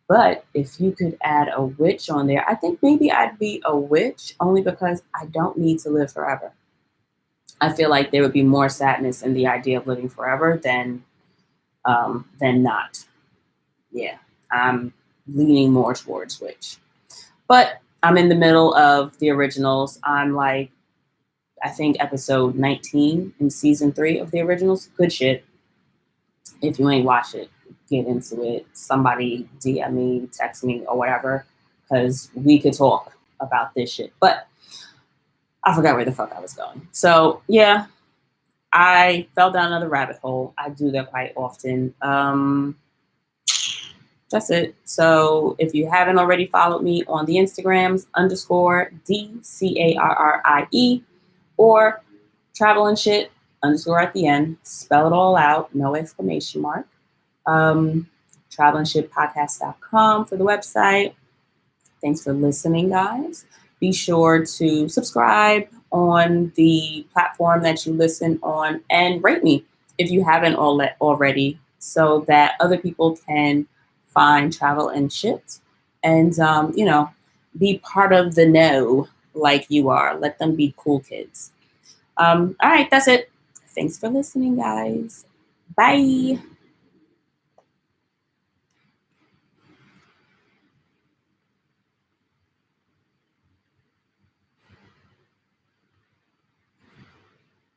But if you could add a witch on there, I think maybe I'd be a witch only because I don't need to live forever. I feel like there would be more sadness in the idea of living forever than not. Yeah, I'm leaning more towards witch. But I'm in the middle of the originals. I'm like, I think episode 19 in season 3 of the originals. Good shit. If you ain't watched it, get into it. Somebody DM me, text me, or whatever, because we could talk about this shit. But I forgot where the fuck I was going. So yeah, I fell down another rabbit hole. I do that quite often. That's it. So if you haven't already followed me on the Instagrams _DCARRIE or travel and shit _ at the end, spell it all out, no exclamation mark. Travelandshitpodcast.com for the website. Thanks for listening, guys. Be sure to subscribe on the platform that you listen on and rate me if you haven't already, so that other people can find travel and shit and, be part of the know like you are. Let them be cool kids. All right, that's it. Thanks for listening, guys. Bye.